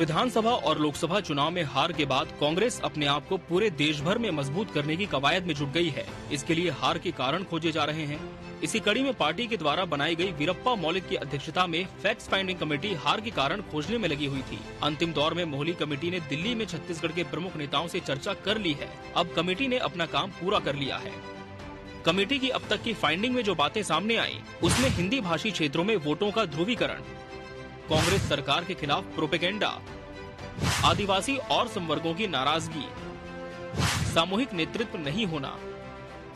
विधानसभा और लोकसभा चुनाव में हार के बाद कांग्रेस अपने आप को पूरे देश भर में मजबूत करने की कवायद में जुट गई है। इसके लिए हार के कारण खोजे जा रहे हैं। इसी कड़ी में पार्टी के द्वारा बनाई गई वीरप्पा मोइली की अध्यक्षता में फैक्ट फाइंडिंग कमेटी हार के कारण खोजने में लगी हुई थी। अंतिम दौर में मोइली कमेटी ने दिल्ली में छत्तीसगढ़ के प्रमुख नेताओं से चर्चा कर ली है। अब कमेटी ने अपना काम पूरा कर लिया है। कमेटी की अब तक की फाइंडिंग में जो बातें सामने आई, उसमें हिंदी भाषी क्षेत्रों में वोटों का ध्रुवीकरण, कांग्रेस सरकार के खिलाफ प्रोपेगेंडा, आदिवासी और संवर्गों की नाराजगी, सामूहिक नेतृत्व नहीं होना।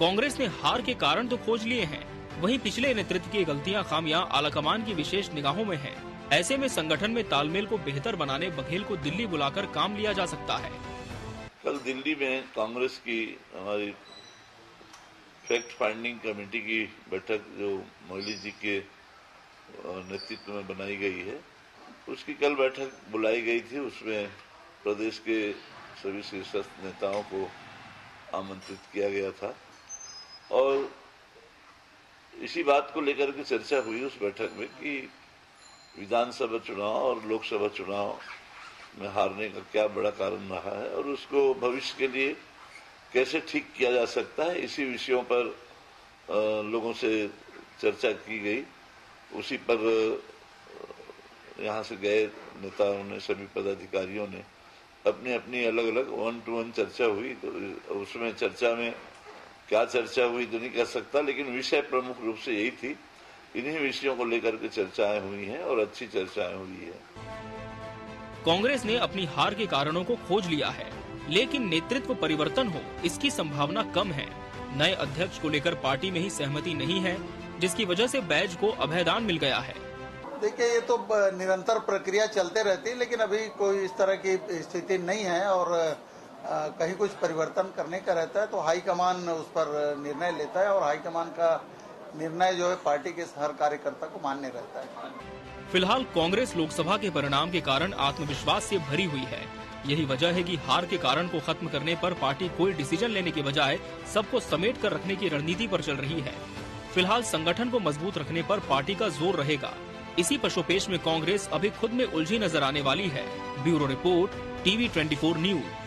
कांग्रेस ने हार के कारण तो खोज लिए हैं, वहीं पिछले नेतृत्व की गलतियां खामियां आलाकमान की विशेष निगाहों में हैं। ऐसे में संगठन में तालमेल को बेहतर बनाने बघेल को दिल्ली बुलाकर काम लिया जा सकता है। कल दिल्ली में कांग्रेस की हमारी फैक्ट फाइंडिंग कमेटी की बैठक जो मोइली जी के नेतृत्व में बनाई गई है, उसकी कल बैठक बुलाई गई थी। उसमें प्रदेश के सभी शीर्षस्थ नेताओं को आमंत्रित किया गया था और इसी बात को लेकर के चर्चा हुई उस बैठक में कि विधानसभा चुनाव और लोकसभा चुनाव में हारने का क्या बड़ा कारण रहा है और उसको भविष्य के लिए कैसे ठीक किया जा सकता है। इसी विषयों पर लोगों से चर्चा की गई। उसी पर यहाँ से गए नेताओं ने, सभी पदाधिकारियों ने अपनी अपनी अलग अलग 1-to-1 चर्चा हुई। तो उसमें चर्चा में क्या चर्चा हुई तो नहीं कह सकता, लेकिन विषय प्रमुख रूप से यही थी। इन्हीं विषयों को लेकर के चर्चाएं हुई हैं और अच्छी चर्चाएं हुई है। कांग्रेस ने अपनी हार के कारणों को खोज लिया है, लेकिन नेतृत्व परिवर्तन हो इसकी संभावना कम है। नए अध्यक्ष को लेकर पार्टी में ही सहमति नहीं है, जिसकी वजह से बैज को अभयदान मिल गया है। देखिए, ये तो निरंतर प्रक्रिया चलते रहती है, लेकिन अभी कोई इस तरह की स्थिति नहीं है और कहीं कुछ परिवर्तन करने का रहता है तो हाईकमान उस पर निर्णय लेता है और हाईकमान का निर्णय जो है पार्टी के हर कार्यकर्ता को मान्य रहता है। फिलहाल कांग्रेस लोकसभा के परिणाम के कारण आत्मविश्वास से भरी हुई है। यही वजह है कि हार के कारण को खत्म करने पर पार्टी कोई डिसीजन लेने के बजाय सबको समेट कर रखने की रणनीति पर चल रही है। फिलहाल संगठन को मजबूत रखने पर पार्टी का जोर रहेगा। इसी पशुपेश में कांग्रेस अभी खुद में उलझी नजर आने वाली है। Bureau report, TV 24 news.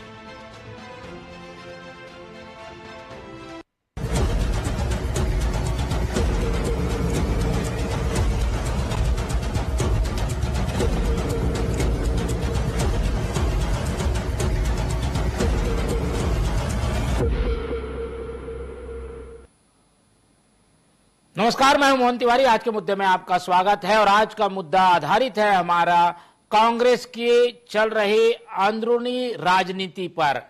नमस्कार, मैं हूं मोहन तिवारी। आज के मुद्दे में आपका स्वागत है और आज का मुद्दा आधारित है हमारा कांग्रेस की चल रही अंदरूनी राजनीति पर।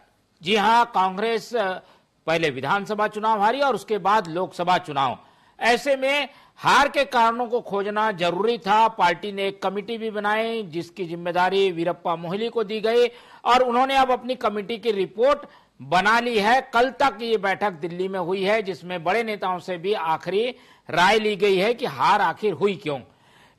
जी हां, कांग्रेस पहले विधानसभा चुनाव हारी और उसके बाद लोकसभा चुनाव। ऐसे में हार के कारणों को खोजना जरूरी था। पार्टी ने एक कमेटी भी बनाई जिसकी जिम्मेदारी वीरप्पा मोइली को दी गई और उन्होंने अब अपनी कमेटी की रिपोर्ट बना ली है। कल तक ये बैठक दिल्ली में हुई है जिसमें बड़े नेताओं से भी आखिरी राय ली गई है कि हार आखिर हुई क्यों।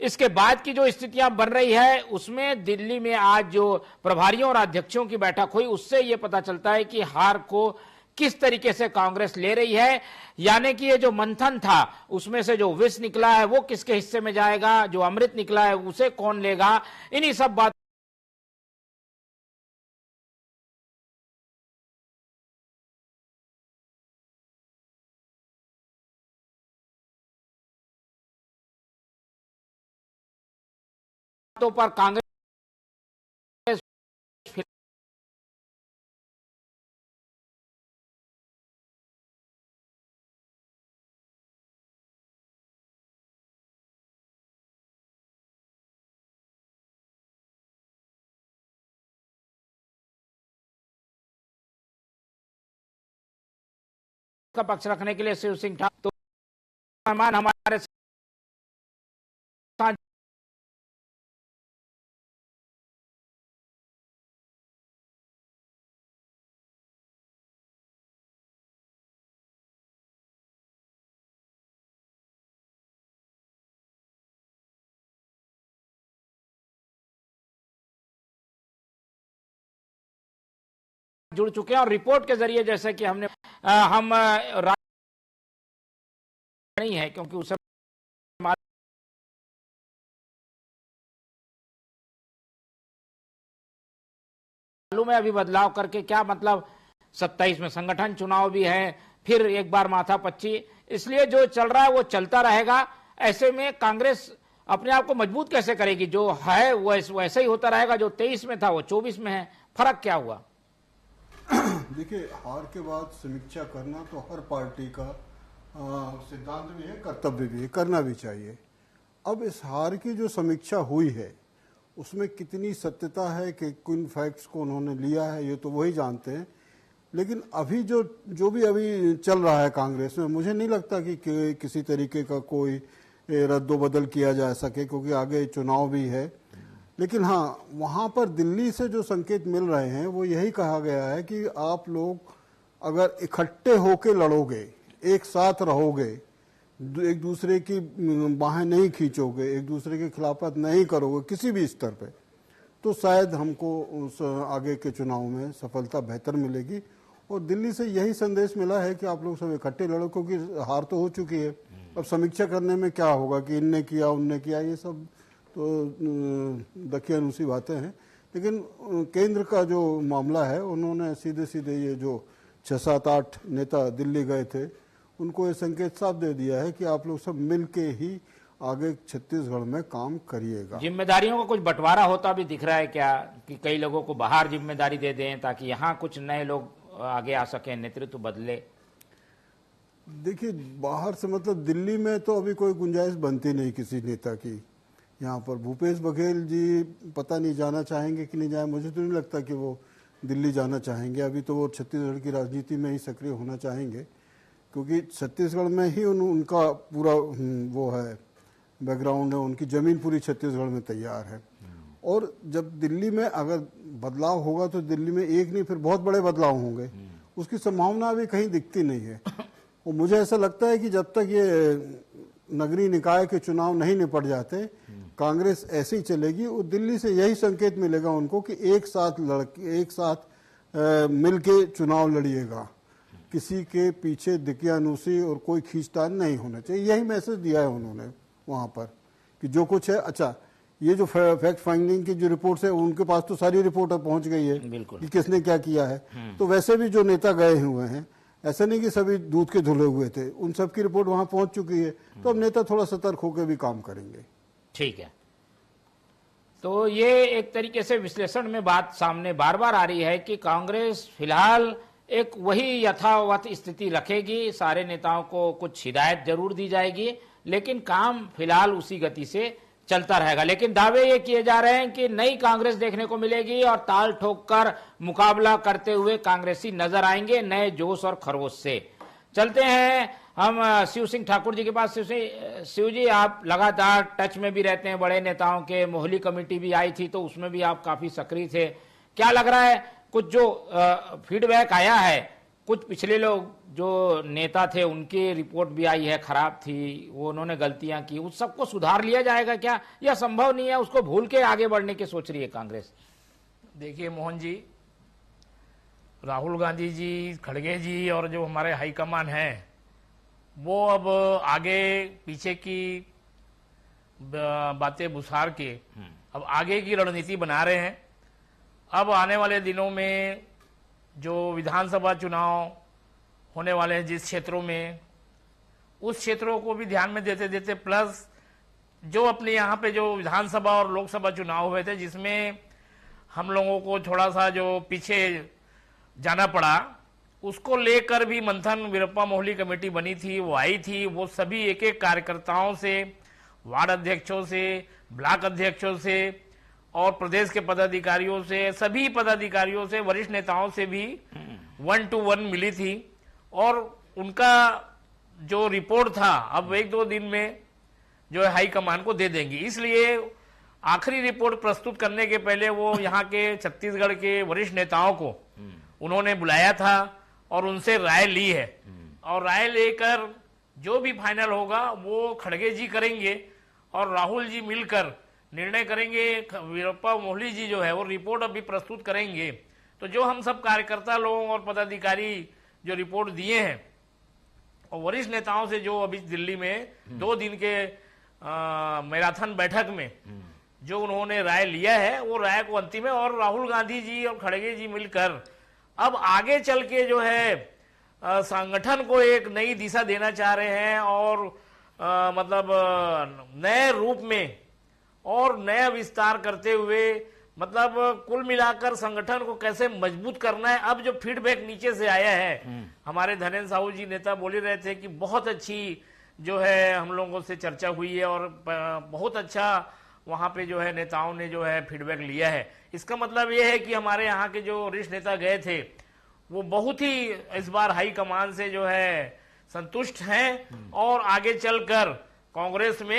इसके बाद की जो स्थितियां बन रही है उसमें दिल्ली में आज जो प्रभारियों और अध्यक्षों की बैठक हुई उससे यह पता चलता है कि हार को किस तरीके से कांग्रेस ले रही है। यानी कि ये जो मंथन था उसमें से जो विष निकला है वो किसके हिस्से में जाएगा, जो अमृत निकला है उसे कौन लेगा, इन्हीं सब बात पर कांग्रेस का पक्ष रखने के लिए शिव सिंह ठाकुर तो मेहमान हमारे साथ जुड़ चुके हैं और रिपोर्ट के जरिए जैसे कि हम नहीं है क्योंकि उसे में अभी बदलाव करके क्या मतलब? 27 में संगठन चुनाव भी है, फिर एक बार माथापच्ची, इसलिए जो चल रहा है वो चलता रहेगा। ऐसे में कांग्रेस अपने आप को मजबूत कैसे करेगी? जो है वो वैसे ही होता रहेगा, जो 23 में था वो 24 में है, फर्क क्या हुआ? देखिए, हार के बाद समीक्षा करना तो हर पार्टी का सिद्धांत भी है, कर्तव्य भी है, करना भी चाहिए। अब इस हार की जो समीक्षा हुई है उसमें कितनी सत्यता है कि किन फैक्ट्स को उन्होंने लिया है ये तो वही जानते हैं, लेकिन अभी जो भी अभी चल रहा है कांग्रेस में, मुझे नहीं लगता कि किसी तरीके का कोई रद्दोबदल किया जा सके, क्योंकि आगे चुनाव भी है। लेकिन हाँ, वहाँ पर दिल्ली से जो संकेत मिल रहे हैं वो यही कहा गया है कि आप लोग अगर इकट्ठे होके लड़ोगे, एक साथ रहोगे, एक दूसरे की बाहें नहीं खींचोगे, एक दूसरे के खिलाफत नहीं करोगे किसी भी स्तर पे, तो शायद हमको उस आगे के चुनाव में सफलता बेहतर मिलेगी। और दिल्ली से यही संदेश मिला है कि आप लोग सब इकट्ठे लड़ो, क्योंकि हार तो हो चुकी है। अब समीक्षा करने में क्या होगा कि इनने किया उनने किया, ये सब तो दकियानुसी बातें हैं। लेकिन केंद्र का जो मामला है, उन्होंने सीधे सीधे ये जो 6-7-8 नेता दिल्ली गए थे उनको ये संकेत साफ दे दिया है कि आप लोग सब मिल के ही आगे छत्तीसगढ़ में काम करिएगा। जिम्मेदारियों का कुछ बंटवारा होता भी दिख रहा है क्या, कि कई लोगों को बाहर जिम्मेदारी दे दें ताकि यहाँ कुछ नए लोग आगे आ सकें, नेतृत्व बदले? देखिए, बाहर से मतलब दिल्ली में तो अभी कोई गुंजाइश बनती नहीं किसी नेता की। यहाँ पर भूपेश बघेल जी पता नहीं जाना चाहेंगे कि नहीं जाए, मुझे तो नहीं लगता कि वो दिल्ली जाना चाहेंगे। अभी तो वो छत्तीसगढ़ की राजनीति में ही सक्रिय होना चाहेंगे, क्योंकि छत्तीसगढ़ में ही उनका पूरा वो है बैकग्राउंड है, उनकी जमीन पूरी छत्तीसगढ़ में तैयार है। और जब दिल्ली में अगर बदलाव होगा तो दिल्ली में एक नहीं फिर बहुत बड़े बदलाव होंगे, उसकी संभावना अभी कहीं दिखती नहीं है। और मुझे ऐसा लगता है कि जब तक ये नगरीय निकाय के चुनाव नहीं निपट जाते, कांग्रेस ऐसे ही चलेगी। और दिल्ली से यही संकेत मिलेगा उनको कि एक साथ मिलके चुनाव लड़िएगा, किसी के पीछे दिकियानुसी और कोई खींचतान नहीं होना चाहिए। यही मैसेज दिया है उन्होंने वहां पर कि जो कुछ है। अच्छा, ये जो फैक्ट फाइंडिंग की जो रिपोर्ट्स है, उनके पास तो सारी रिपोर्ट पहुंच गई है कि किसने क्या किया है। तो वैसे भी जो नेता गए हुए हैं, ऐसा नहीं कि सभी दूध के धुले हुए थे, उन सब की रिपोर्ट वहां पहुंच चुकी है। तो अब नेता थोड़ा सतर्क होकर भी काम करेंगे। ठीक है, तो ये एक तरीके से विश्लेषण में बात सामने बार बार आ रही है कि कांग्रेस फिलहाल एक वही यथावत स्थिति रखेगी, सारे नेताओं को कुछ हिदायत जरूर दी जाएगी, लेकिन काम फिलहाल उसी गति से चलता रहेगा। लेकिन दावे ये किए जा रहे हैं कि नई कांग्रेस देखने को मिलेगी और ताल ठोककर मुकाबला करते हुए कांग्रेसी नजर आएंगे नए जोश और खरोश से। चलते हैं हम शिव सिंह ठाकुर जी के पास। शिव जी, आप लगातार टच में भी रहते हैं बड़े नेताओं के, मोहली कमेटी भी आई थी तो उसमें भी आप काफी सक्रिय थे। क्या लग रहा है, कुछ जो फीडबैक आया है, कुछ पिछले लोग जो नेता थे उनकी रिपोर्ट भी आई है खराब थी, वो उन्होंने गलतियां की, उस सबको सुधार लिया जाएगा क्या, यह संभव नहीं है, उसको भूल के आगे बढ़ने की सोच रही है कांग्रेस? देखिए मोहन जी, राहुल गांधी जी, खड़गे जी और जो हमारे हाईकमान हैं, वो अब आगे पीछे की बातें भुसार के अब आगे की रणनीति बना रहे हैं। अब आने वाले दिनों में जो विधानसभा चुनाव होने वाले हैं जिस क्षेत्रों में, उस क्षेत्रों को भी ध्यान में देते देते प्लस जो अपने यहाँ पे जो विधानसभा और लोकसभा चुनाव हुए थे जिसमें हम लोगों को थोड़ा सा जो पीछे जाना पड़ा, उसको लेकर भी मंथन वीरप्पा मोहली कमेटी बनी थी, वो आई थी। वो सभी एक एक कार्यकर्ताओं से, वार्ड अध्यक्षों से, ब्लॉक अध्यक्षों से और प्रदेश के पदाधिकारियों से, सभी पदाधिकारियों से, वरिष्ठ नेताओं से भी 1-to-1 मिली थी और उनका जो रिपोर्ट था अब 1-2 दिन में जो है हाईकमान को दे देंगी। इसलिए आखिरी रिपोर्ट प्रस्तुत करने के पहले वो यहाँ के छत्तीसगढ़ के वरिष्ठ नेताओं को उन्होंने बुलाया था और उनसे राय ली है और राय लेकर जो भी फाइनल होगा वो खड़गे जी करेंगे और राहुल जी मिलकर निर्णय करेंगे। वीरप्पा मोहली जी जो है वो रिपोर्ट अभी प्रस्तुत करेंगे। तो जो हम सब कार्यकर्ता लोग और पदाधिकारी जो रिपोर्ट दिए हैं और वरिष्ठ नेताओं से जो अभी दिल्ली में 2 दिन के मैराथन बैठक में जो उन्होंने राय लिया है वो राय को अंतिम है। और राहुल गांधी जी और खड़गे जी मिलकर अब आगे चल के जो है संगठन को एक नई दिशा देना चाह रहे हैं और मतलब नए रूप में और नया विस्तार करते हुए मतलब कुल मिलाकर संगठन को कैसे मजबूत करना है। अब जो फीडबैक नीचे से आया है, हमारे धनेन्द्र साहू जी नेता बोल रहे थे कि बहुत अच्छी जो है हम लोगों से चर्चा हुई है और बहुत अच्छा वहां पे जो है नेताओं ने जो है फीडबैक लिया है। इसका मतलब ये है कि हमारे यहाँ के जो वरिष्ठ नेता गए थे वो बहुत ही इस बार हाई कमान से जो है संतुष्ट हैं और आगे चलकर कांग्रेस में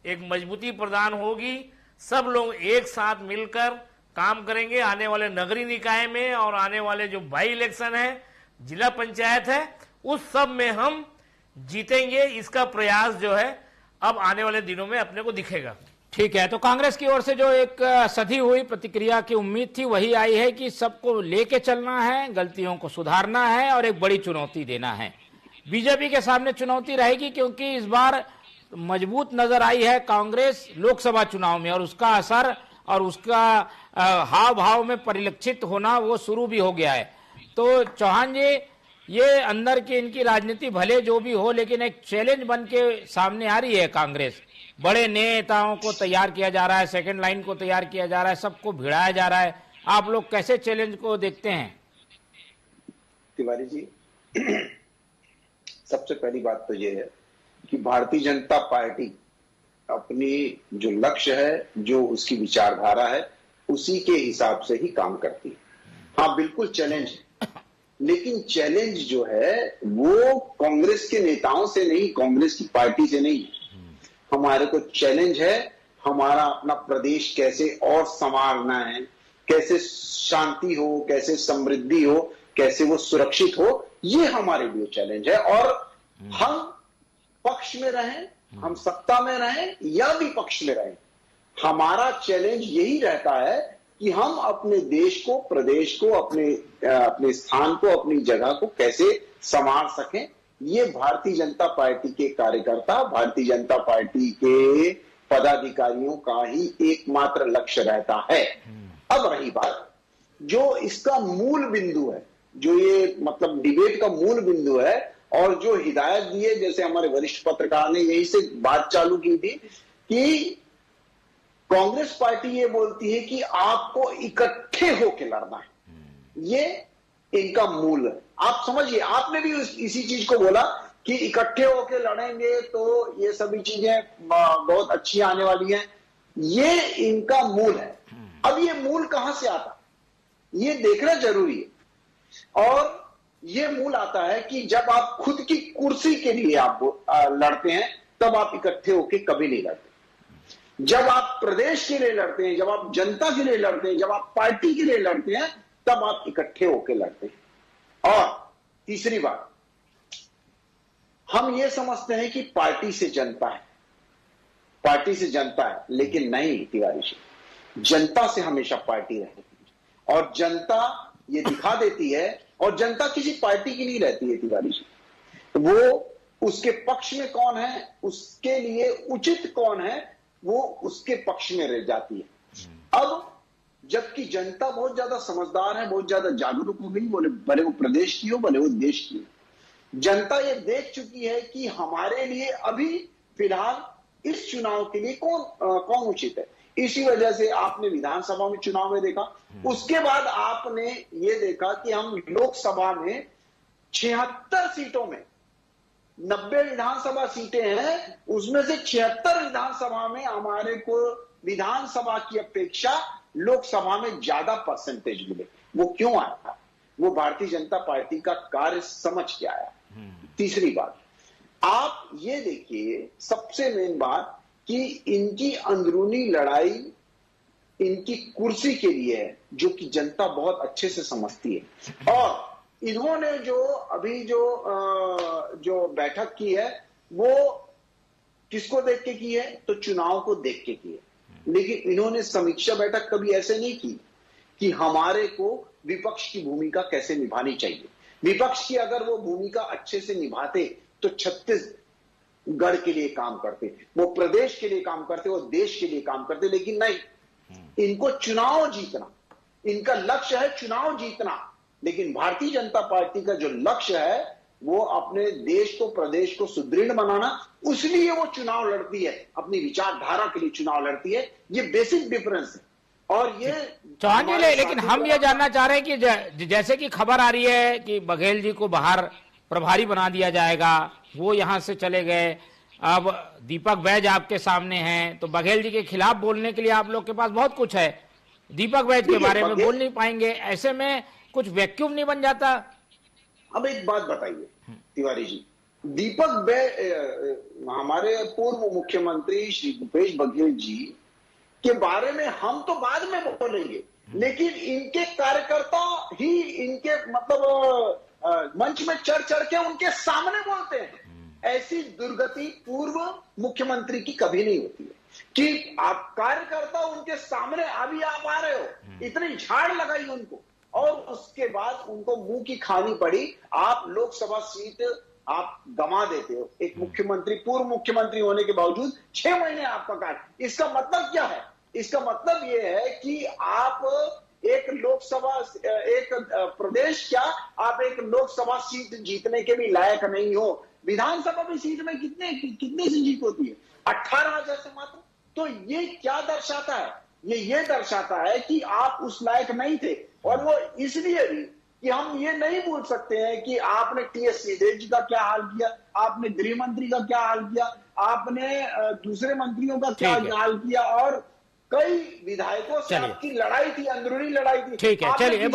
एक मजबूती प्रदान होगी। सब लोग एक साथ मिलकर काम करेंगे। आने वाले नगरीय निकाय में और आने वाले जो बाई इलेक्शन है, जिला पंचायत है, उस सब में हम जीतेंगे। इसका प्रयास जो है अब आने वाले दिनों में अपने को दिखेगा। ठीक है, तो कांग्रेस की ओर से जो एक सधी हुई प्रतिक्रिया की उम्मीद थी वही आई है कि सबको लेके चलना है, गलतियों को सुधारना है और एक बड़ी चुनौती देना है। बीजेपी के सामने चुनौती रहेगी क्योंकि इस बार मजबूत नजर आई है कांग्रेस लोकसभा चुनाव में और उसका असर और उसका हाव भाव में परिलक्षित होना वो शुरू भी हो गया है। तो चौहान जी, ये अंदर की इनकी राजनीति भले जो भी हो लेकिन एक चैलेंज बन के सामने आ रही है कांग्रेस। बड़े नेताओं को तैयार किया जा रहा है, सेकंड लाइन को तैयार किया जा रहा है, सबको भिड़ाया जा रहा है। आप लोग कैसे चैलेंज को देखते हैं? तिवारी जी, सबसे पहली बात तो ये है कि भारतीय जनता पार्टी अपनी जो लक्ष्य है, जो उसकी विचारधारा है, उसी के हिसाब से ही काम करती है। हाँ, बिल्कुल चैलेंज है, लेकिन चैलेंज जो है वो कांग्रेस के नेताओं से नहीं, कांग्रेस की पार्टी से नहीं। हमारे को चैलेंज है हमारा अपना प्रदेश कैसे और संवारना है, कैसे शांति हो, कैसे समृद्धि हो, कैसे वो सुरक्षित हो, ये हमारे लिए चैलेंज है। और हम पक्ष में रहें, हम सत्ता में रहें या विपक्ष में रहें, हमारा चैलेंज यही रहता है कि हम अपने देश को, प्रदेश को, अपने स्थान को, अपनी जगह को कैसे संवार सकें। ये भारतीय जनता पार्टी के कार्यकर्ता, भारतीय जनता पार्टी के पदाधिकारियों का ही एकमात्र लक्ष्य रहता है। अब रही बात जो इसका मूल बिंदु है, जो ये मतलब डिबेट का मूल बिंदु है और जो हिदायत दी है, जैसे हमारे वरिष्ठ पत्रकार ने यही से बात चालू की थी कि कांग्रेस पार्टी ये बोलती है कि आपको इकट्ठे होकर लड़ना है। ये इनका मूल है। आप समझिए, आपने भी इसी चीज को बोला कि इकट्ठे होकर लड़ेंगे तो ये सभी चीजें बहुत अच्छी आने वाली हैं। ये इनका मूल है। अब ये मूल कहां से आता, ये देखना जरूरी है। और ये मूल आता है कि जब आप खुद की कुर्सी के लिए आप लड़ते हैं, तब आप इकट्ठे होकर कभी नहीं लड़ते। जब आप प्रदेश के लिए लड़ते हैं, जब आप जनता के लिए लड़ते हैं, जब आप पार्टी के लिए लड़ते हैं, तब आप इकट्ठे होकर लड़ते हैं। और तीसरी बात, हम ये समझते हैं कि पार्टी से जनता है, पार्टी से जनता है, लेकिन नहीं तिवारी जी, जनता से हमेशा पार्टी रहती है। और जनता ये दिखा देती है, और जनता किसी पार्टी की नहीं रहती है तिवारी जी, वो उसके पक्ष में कौन है, उसके लिए उचित कौन है, वो उसके पक्ष में रह जाती है। अब जबकि जनता बहुत ज्यादा समझदार है, बहुत ज्यादा जागरूक हो गई, भले वो प्रदेश की हो, भले वो देश की हो। जनता ये देख चुकी है कि हमारे लिए अभी फिलहाल इस चुनाव के लिए कौन उचित है। इसी वजह से आपने विधानसभा में चुनाव में देखा, उसके बाद आपने ये देखा कि हम लोकसभा में 76 सीटों में 90 विधानसभा सीटें हैं, उसमें से 76 विधानसभा में हमारे को विधानसभा की अपेक्षा लोकसभा में ज्यादा परसेंटेज मिले। वो क्यों आया? वो भारतीय जनता पार्टी का कार्य समझ के आया। तीसरी बात, आप ये देखिए, सबसे मेन बात कि इनकी अंदरूनी लड़ाई इनकी कुर्सी के लिए है, जो कि जनता बहुत अच्छे से समझती है। और इन्होंने जो अभी जो बैठक की है, वो किसको देख के की है? तो चुनाव को देख के की है। लेकिन इन्होंने समीक्षा बैठक कभी ऐसे नहीं की कि हमारे को विपक्ष की भूमिका कैसे निभानी चाहिए। विपक्ष की अगर वो भूमिका अच्छे से निभाते तो 36 गढ़ के लिए काम करते, वो प्रदेश के लिए काम करते, वो देश के लिए काम करते, लेकिन नहीं, इनको चुनाव जीतना, इनका लक्ष्य है चुनाव जीतना। लेकिन भारतीय जनता पार्टी का जो लक्ष्य है वो अपने देश को, प्रदेश को सुदृढ़ बनाना, उसलिए वो चुनाव लड़ती है, अपनी विचारधारा के लिए चुनाव लड़ती है। ये बेसिक डिफरेंस है। और ये चौहान जी, लेकिन हम ये जानना चाह रहे हैं कि जैसे कि खबर आ रही है कि बघेल जी को बाहर प्रभारी बना दिया जाएगा, वो यहां से चले गए, अब दीपक बैज आपके सामने हैं, तो बघेल जी के खिलाफ बोलने के लिए आप लोग के पास बहुत कुछ है, दीपक बैज के बारे में बोल नहीं पाएंगे, ऐसे में कुछ वैक्यूम नहीं बन जाता? अब एक बात बताइए तिवारी जी, दीपक बैज हमारे पूर्व मुख्यमंत्री श्री भूपेश बघेल जी के बारे में हम तो बाद में बोलेंगे, लेकिन इनके कार्यकर्ता ही इनके मतलब मंच में चढ़ चढ़ के उनके सामने बोलते हैं। ऐसी दुर्गति पूर्व मुख्यमंत्री की कभी नहीं होती है कि आप कार्यकर्ता उनके सामने, अभी आप आ रहे हो, इतनी झाड़ लगाई उनको, और उसके बाद उनको मुंह की खानी पड़ी। आप लोकसभा सीट आप गंवा देते हो, एक मुख्यमंत्री, पूर्व मुख्यमंत्री होने के बावजूद 6 महीने आपका कार्य। इसका मतलब क्या है? इसका मतलब यह है कि आप एक लोकसभा, एक प्रदेश क्या, आप एक लोकसभा सीट जीतने के भी लायक नहीं हो। विधानसभा की सीट में कितने से जीत होती है? 18,000 से मात्र। तो ये क्या दर्शाता है? ये दर्शाता है कि आप उस लायक नहीं थे। और वो इसलिए भी कि हम ये नहीं बोल सकते हैं कि आपने टीएस सिंहदेव जी का क्या हाल किया, आपने गृह मंत्री का क्या हाल किया, आपने दूसरे मंत्रियों का क्या हाल किया, और कई विधायकों से आपकी लड़ाई थी, अंदरूनी लड़ाई थी। ठीक है, चलिए,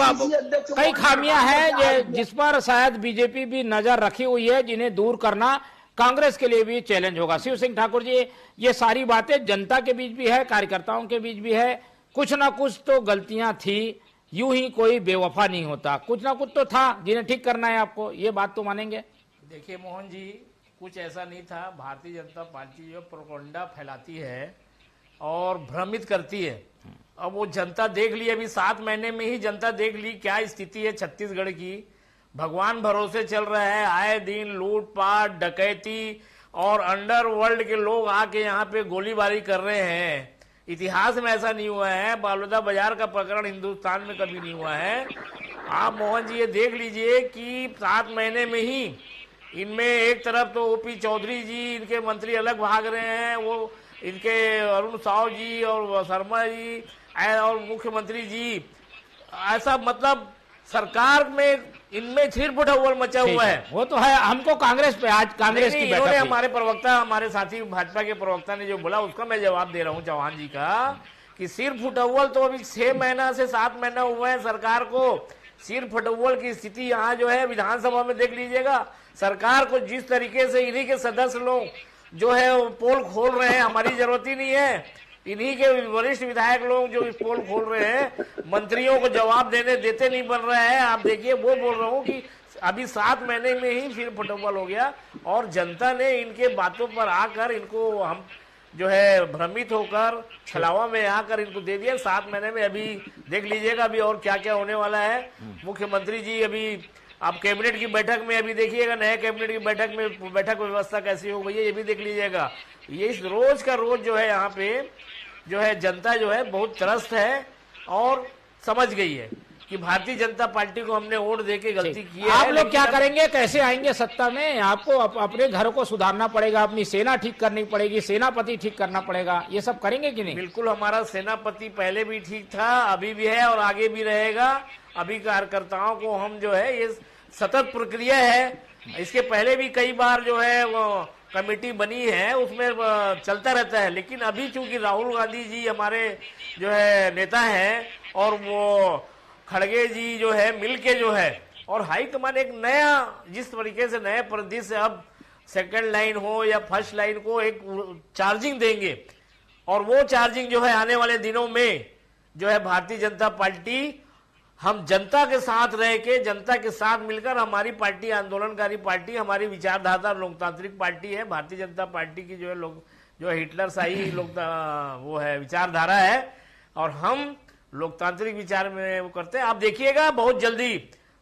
कई खामियां हैं जिस पर शायद बीजेपी भी नजर रखी हुई है, जिन्हें दूर करना कांग्रेस के लिए भी चैलेंज होगा। शिव सिंह ठाकुर जी, ये सारी बातें जनता के बीच भी है, कार्यकर्ताओं के बीच भी है, कुछ ना कुछ तो गलतियां थी, यूं ही कोई बेवफा नहीं होता, कुछ ना कुछ तो था जिन्हें ठीक करना है आपको, ये बात तो मानेंगे? देखिए मोहन जी, कुछ ऐसा नहीं था। भारतीय जनता पार्टी जो प्रोपेगेंडा फैलाती है और भ्रमित करती है, अब वो जनता देख ली, अभी 7 महीने में ही जनता देख ली क्या स्थिति है छत्तीसगढ़ की। भगवान भरोसे चल रहा है, आए दिन लूटपाट, डकैती और अंडरवर्ल्ड के लोग आके यहाँ पे गोलीबारी कर रहे हैं। इतिहास में ऐसा नहीं हुआ है, बालोदा बाजार का प्रकरण हिंदुस्तान में कभी नहीं हुआ है। आप मोहन जी ये देख लीजिए कि 7 महीने में ही इनमें एक तरफ तो ओपी चौधरी जी, इनके मंत्री अलग भाग रहे हैं, वो इनके अरुण साव जी और शर्मा जी और मुख्यमंत्री जी, ऐसा मतलब सरकार में इनमें छिर फुटअव्वल मचा हुआ है। वो तो है, हमको कांग्रेस पे आज कांग्रेस की इन्होंने हमारे प्रवक्ता, हमारे साथी भाजपा के प्रवक्ता ने जो बोला उसका मैं जवाब दे रहा हूं चौहान जी का, कि सिर फुटअव्वल तो अभी 6 महीना से 7 महीना हुआ है सरकार को। सिर फुटअव्वल की स्थिति यहाँ जो है विधानसभा में देख लीजिएगा। सरकार को जिस तरीके से इन्हीं के सदस्य लोग जो है पोल खोल रहे हैं, हमारी जरूरत ही नहीं है, इन्हीं के वरिष्ठ विधायक लोग जो इस पोल खोल रहे हैं, मंत्रियों को जवाब देते नहीं बन रहे हैं। आप देखिए, वो बोल रहा हूँ कि अभी 7 महीने में ही फिर फुटबॉल हो गया, और जनता ने इनके बातों पर आकर, इनको हम जो है भ्रमित होकर छलावा में आकर इनको दे दिया। 7 महीने में अभी देख लीजिएगा अभी और क्या क्या होने वाला है। मुख्यमंत्री जी अभी आप कैबिनेट की बैठक में अभी देखिएगा, नए कैबिनेट की बैठक में बैठक व्यवस्था कैसी हो गई है, ये भी देख लीजिएगा। ये इस रोज का रोज जो है यहाँ पे जो है जनता जो है बहुत त्रस्त है और समझ गई है कि भारतीय जनता पार्टी को हमने वोट देके गलती की है। आप लोग क्या करेंगे, कैसे आएंगे सत्ता में? आपको अपने घर को सुधारना पड़ेगा, अपनी सेना ठीक करनी पड़ेगी, सेनापति ठीक करना पड़ेगा, ये सब करेंगे कि नहीं? बिल्कुल, हमारा सेनापति पहले भी ठीक था, अभी भी है और आगे भी रहेगा। अभी कार्यकर्ताओं को हम जो है, ये सतत प्रक्रिया है, इसके पहले भी कई बार जो है वो कमेटी बनी है, उसमें चलता रहता है। लेकिन अभी चूंकि राहुल गांधी जी हमारे जो है नेता हैं और वो खड़गे जी जो है मिलके जो है, और हाईकमान एक नया जिस तरीके से नए परिदृश्य से अब सेकंड लाइन हो या फर्स्ट लाइन को एक चार्जिंग देंगे, और वो चार्जिंग जो है आने वाले दिनों में जो है भारतीय जनता पार्टी, हम जनता के साथ रह के, जनता के साथ मिलकर, हमारी पार्टी आंदोलनकारी पार्टी, हमारी विचारधारा लोकतांत्रिक पार्टी है। भारतीय जनता पार्टी की जो है लोग जो है हिटलर शाही वो है विचारधारा है, और हम लोकतांत्रिक विचार में वो करते हैं। आप देखिएगा बहुत जल्दी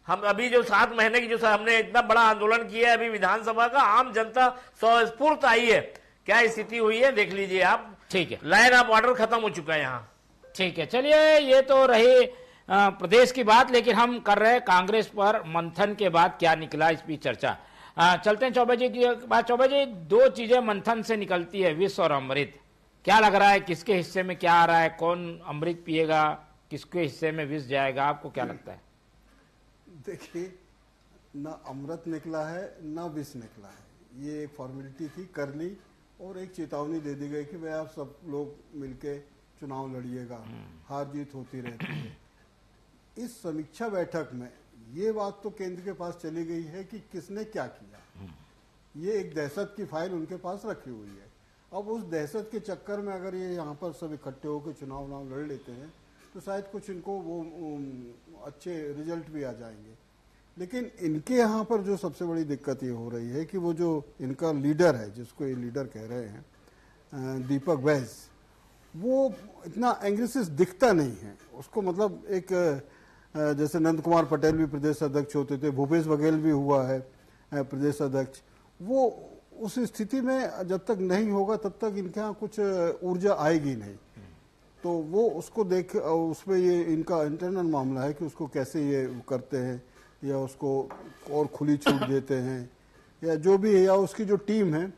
हम अभी जो 7 महीने की जो हमने इतना बड़ा आंदोलन किया है, अभी विधानसभा का आम जनता स्वस्फूर्त आई है, क्या स्थिति हुई है देख लीजिए आप। ठीक है, लाइन ऑफ ऑर्डर खत्म हो चुका है यहाँ। ठीक है, चलिए ये तो रही प्रदेश की बात, लेकिन हम कर रहे हैं कांग्रेस पर मंथन के बाद क्या निकला इस बीच चर्चा। चलते हैं चौबे जी की बात। चौबे जी, 2 चीजें मंथन से निकलती है, विष और अमृत। क्या लग रहा है किसके हिस्से में क्या आ रहा है, कौन अमृत पिएगा, किसके हिस्से में विष जाएगा, आपको क्या लगता है? देखिए, ना अमृत निकला है ना विष निकला है, ये एक फॉर्मेलिटी थी, कर ली और एक चेतावनी दे दी गई कि भाई आप सब लोग मिलके चुनाव लड़िएगा, हार जीत होती रहती है। इस समीक्षा बैठक में ये बात तो केंद्र के पास चली गई है कि किसने क्या किया, ये एक दहशत की फाइल उनके पास रखी हुई है। अब उस दहशत के चक्कर में अगर ये यहाँ पर सब इकट्ठे होकर चुनाव लड़ लेते हैं तो शायद कुछ इनको वो अच्छे रिजल्ट भी आ जाएंगे। लेकिन इनके यहाँ पर जो सबसे बड़ी दिक्कत ये हो रही है कि वो जो इनका लीडर है, जिसको ये लीडर कह रहे हैं, दीपक बैज, वो इतना एग्रेसिव दिखता नहीं है। उसको मतलब एक जैसे नंद कुमार पटेल भी प्रदेश अध्यक्ष होते थे, भूपेश बघेल भी हुआ है प्रदेश अध्यक्ष, वो उस स्थिति में जब तक नहीं होगा तब तक इनके यहाँ कुछ ऊर्जा आएगी नहीं। तो वो उसको देख, उसमें ये इनका इंटरनल मामला है कि उसको कैसे ये करते हैं, या उसको और खुली छूट देते हैं, या जो भी है, या उसकी जो टीम है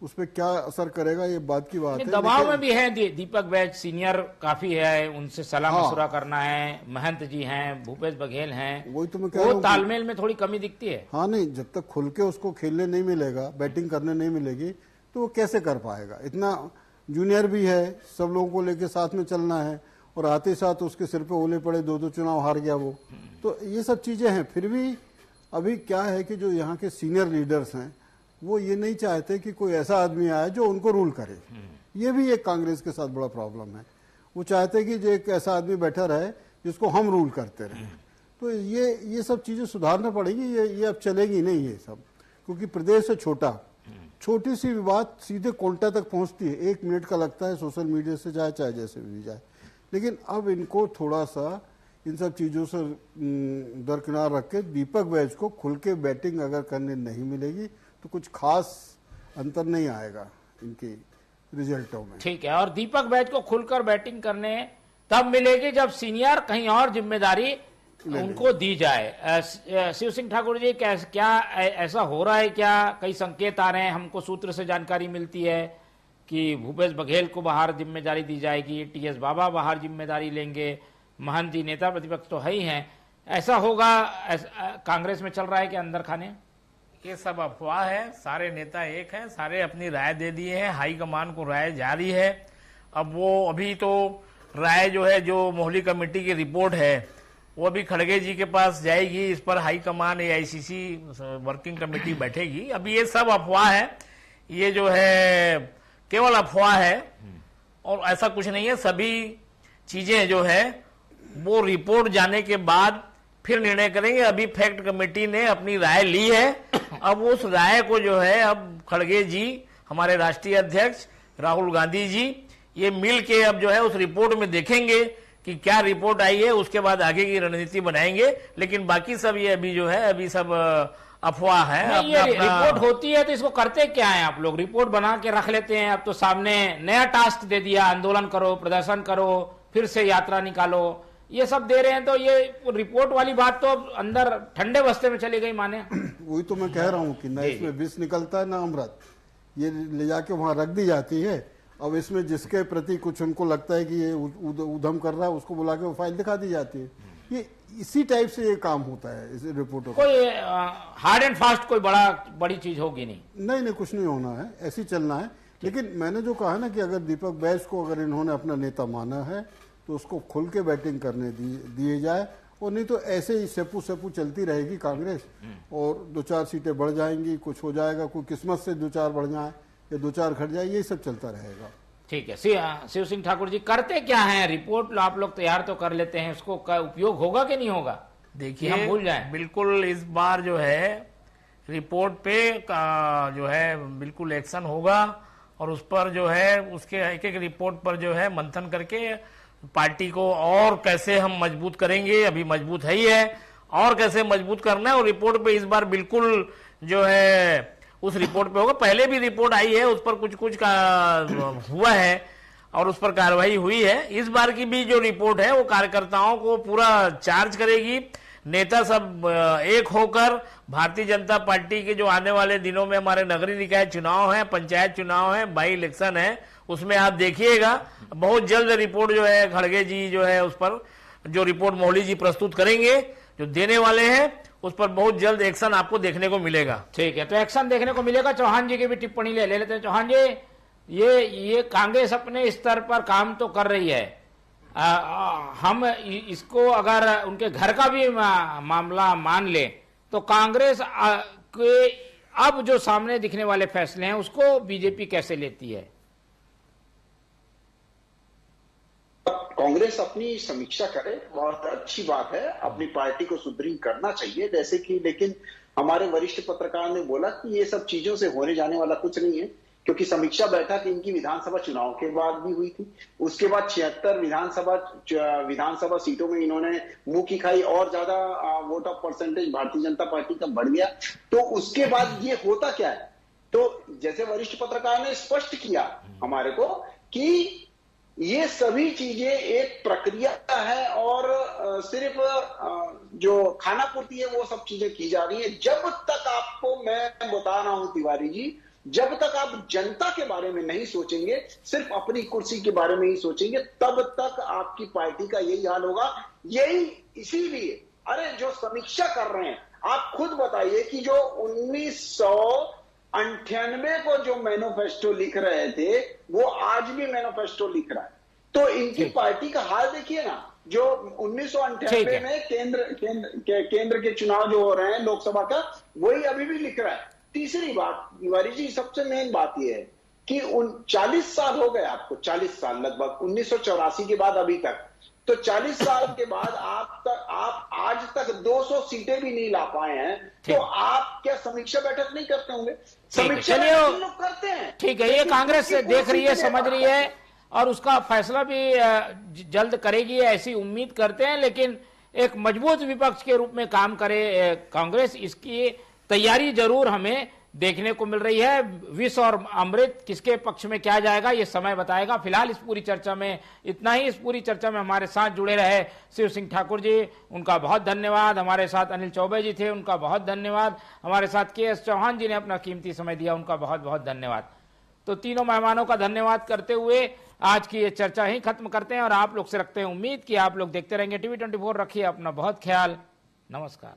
उस पर क्या असर करेगा, ये बात की बात है। दबाव में भी है, दीपक बैज सीनियर काफी है, उनसे सलाह मशुरा करना है, महंत जी हैं, भूपेश बघेल हैं, वही तो मैं कह रहा हूं, तालमेल में थोड़ी कमी दिखती है। हाँ, नहीं, जब तक खुल के उसको खेलने नहीं मिलेगा, बैटिंग करने नहीं मिलेगी, तो वो कैसे कर पाएगा। इतना जूनियर भी है, सब लोगों को लेके साथ में चलना है, और आते साथ उसके सिर पे ओले पड़े, 2 चुनाव हार गया वो। तो ये सब चीजें हैं। फिर भी अभी क्या है कि जो यहाँ के सीनियर लीडर्स हैं वो ये नहीं चाहते कि कोई ऐसा आदमी आए जो उनको रूल करे। ये भी एक कांग्रेस के साथ बड़ा प्रॉब्लम है। वो चाहते कि जो एक ऐसा आदमी बैठा रहे जिसको हम रूल करते रहे। तो ये सब चीजें सुधारना पड़ेगी। ये अब चलेगी नहीं ये सब, क्योंकि प्रदेश है छोटा, छोटी सी विवाद सीधे कोंटा तक पहुंचती है, 1 मिनट का लगता है सोशल मीडिया से जाए चाहे जैसे भी जाए। लेकिन अब इनको थोड़ा सा इन सब चीजों से दरकिनार रख के दीपक बैज को खुल के बैटिंग अगर करने नहीं मिलेगी तो कुछ खास अंतर नहीं आएगा इनकी रिजल्टों में। ठीक है, और दीपक बैज को खुलकर बैटिंग करने तब मिलेगी जब सीनियर कहीं और जिम्मेदारी उनको दी जाए। शिव सिंह ठाकुर जी, क्या ऐसा हो रहा है? क्या कई संकेत आ रहे हैं, हमको सूत्र से जानकारी मिलती है कि भूपेश बघेल को बाहर जिम्मेदारी दी जाएगी, टीएस बाबा बाहर जिम्मेदारी लेंगे, महंत जी नेता प्रतिपक्ष तो है ही हैं, ऐसा होगा? कांग्रेस में चल रहा है कि अंदर खाने? ये सब अफवाह है। सारे नेता एक हैं, सारे अपनी राय दे दिए हैं, हाईकमान को राय जारी है। अब वो अभी तो राय जो है, जो मोहली कमेटी की रिपोर्ट है, वो अभी खड़गे जी के पास जाएगी। इस पर हाईकमान एआईसीसी वर्किंग कमेटी बैठेगी। अभी ये सब अफवाह है, ये जो है केवल अफवाह है और ऐसा कुछ नहीं है। सभी चीजें जो है वो रिपोर्ट जाने के बाद फिर निर्णय करेंगे। अभी फैक्ट कमेटी ने अपनी राय ली है, अब उस राय को जो है अब खड़गे जी, हमारे राष्ट्रीय अध्यक्ष राहुल गांधी जी, ये मिल के अब जो है उस रिपोर्ट में देखेंगे कि क्या रिपोर्ट आई है, उसके बाद आगे की रणनीति बनाएंगे। लेकिन बाकी सब ये अभी जो है अभी सब अफवाह है। ये रिपोर्ट होती है तो इसको करते क्या है आप लोग? रिपोर्ट बना के रख लेते हैं, अब तो सामने नया टास्क दे दिया, आंदोलन करो, प्रदर्शन करो, फिर से यात्रा निकालो, ये सब दे रहे हैं। तो ये रिपोर्ट वाली बात तो अंदर ठंडे बस्ते में चली गई माने। वही तो मैं कह रहा हूँ कि न इसमें विष निकलता है ना अमृत, ये ले जाके वहां रख दी जाती है। अब इसमें जिसके प्रति कुछ उनको लगता है कि ये उधम कर रहा है, उसको बुला के वो फाइल दिखा दी जाती है। ये इसी टाइप से ये काम होता है इस रिपोर्टों का। कोई हार्ड एंड फास्ट कोई बड़ी चीज होगी नहीं, कुछ नहीं होना है, ऐसे ही चलना है। लेकिन मैंने जो कहा ना कि अगर दीपक बैज को अगर इन्होंने अपना नेता माना है तो उसको खुल के बैटिंग करने दिए जाए, और नहीं तो ऐसे ही सेपू चलती रहेगी कांग्रेस, और 2-4 सीटें बढ़ जाएंगी, कुछ हो जाएगा, कोई किस्मत से 2-4 बढ़ जाए या 2-4 घट जाए, ये सब चलता रहेगा। ठीक है, शिव सिंह ठाकुर जी, करते क्या है? रिपोर्ट आप लोग तैयार तो कर लेते हैं, उसको का उपयोग होगा कि नहीं होगा? देखिए, हम भूल जाएं। बिल्कुल इस बार जो है रिपोर्ट पे जो है बिल्कुल एक्शन होगा, और उस पर जो है उसके एक रिपोर्ट पर जो है मंथन करके पार्टी को और कैसे हम मजबूत करेंगे, अभी मजबूत है ही है, और कैसे मजबूत करना है। और रिपोर्ट पे इस बार बिल्कुल जो है उस रिपोर्ट पे होगा। पहले भी रिपोर्ट आई है, उस पर कुछ का हुआ है और उस पर कार्रवाई हुई है। इस बार की भी जो रिपोर्ट है वो कार्यकर्ताओं को पूरा चार्ज करेगी। नेता सब एक होकर भारतीय जनता पार्टी के जो आने वाले दिनों में हमारे नगरीय निकाय चुनाव है, पंचायत चुनाव है, बाई इलेक्शन है, उसमें आप देखिएगा बहुत जल्द रिपोर्ट जो है खड़गे जी जो है उस पर जो रिपोर्ट मौली जी प्रस्तुत करेंगे, जो देने वाले हैं, उस पर बहुत जल्द एक्शन आपको देखने को मिलेगा। ठीक है, तो एक्शन देखने को मिलेगा। चौहान जी की भी टिप्पणी ले लेते हैं। चौहान जी, ये कांग्रेस अपने स्तर पर काम तो कर रही है, हम इसको अगर उनके घर का भी मामला मान ले तो कांग्रेस के अब जो सामने दिखने वाले फैसले हैं उसको बीजेपी कैसे लेती है? कांग्रेस अपनी समीक्षा करे, बहुत अच्छी बात है, अपनी पार्टी को सुदृढ़ करना चाहिए जैसे कि, लेकिन हमारे वरिष्ठ पत्रकार ने बोला कि ये सब चीजों से होने जाने वाला कुछ नहीं है, क्योंकि समीक्षा बैठक इनकी विधानसभा चुनाव के बाद भी हुई थी। उसके बाद 76 विधानसभा सीटों में इन्होंने मुंह की खाई और ज्यादा vote of percentage Bharatiya Janata party का बढ़ गया। तो उसके बाद ये होता क्या है, तो जैसे वरिष्ठ पत्रकार ने स्पष्ट किया हमारे को कि ये सभी चीजें एक प्रक्रिया है और सिर्फ जो खाना पूर्ति है वो सब चीजें की जा रही है। जब तक आपको मैं बता रहा हूं तिवारी जी, जब तक आप जनता के बारे में नहीं सोचेंगे, सिर्फ अपनी कुर्सी के बारे में ही सोचेंगे, तब तक आपकी पार्टी का यही हाल होगा। यही इसीलिए अरे जो समीक्षा कर रहे हैं, आप खुद बताइए कि जो 1998 को जो मैनिफेस्टो लिख रहे थे वो आज भी मैनिफेस्टो लिख रहा है। तो इनकी पार्टी का हाल देखिए ना, जो 1998 में केंद्र के चुनाव जो हो रहे हैं लोकसभा का, वही अभी भी लिख रहा है। तीसरी बात तिवारी जी, सबसे मेन बात यह है कि 40 साल हो गए आपको, 40 साल लगभग 1984 के बाद अभी तक, तो 40 साल के बाद आप आज तक 200 सीटें भी नहीं ला पाए हैं, तो आप क्या समीक्षा बैठक नहीं करते होंगे? समीक्षा बैठक लोग करते हैं। ठीक है, ये कांग्रेस देख रही है, समझ रही है और उसका फैसला भी जल्द करेगी ऐसी उम्मीद करते हैं। लेकिन एक मजबूत विपक्ष के रूप में काम करे कांग्रेस, इसकी तैयारी जरूर हमें देखने को मिल रही है। विष और अमृत किसके पक्ष में क्या जाएगा ये समय बताएगा। फिलहाल इस पूरी चर्चा में इतना ही। इस पूरी चर्चा में हमारे साथ जुड़े रहे शिव सिंह ठाकुर जी, उनका बहुत धन्यवाद। हमारे साथ अनिल चौबे जी थे, उनका बहुत धन्यवाद। हमारे साथ KS चौहान जी ने अपना कीमती समय दिया, उनका बहुत बहुत धन्यवाद। तो तीनों मेहमानों का धन्यवाद करते हुए आज की ये चर्चा ही खत्म करते हैं और आप लोग से रखते हैं उम्मीद कि आप लोग देखते रहेंगे TV24। रखिए अपना बहुत ख्याल। नमस्कार।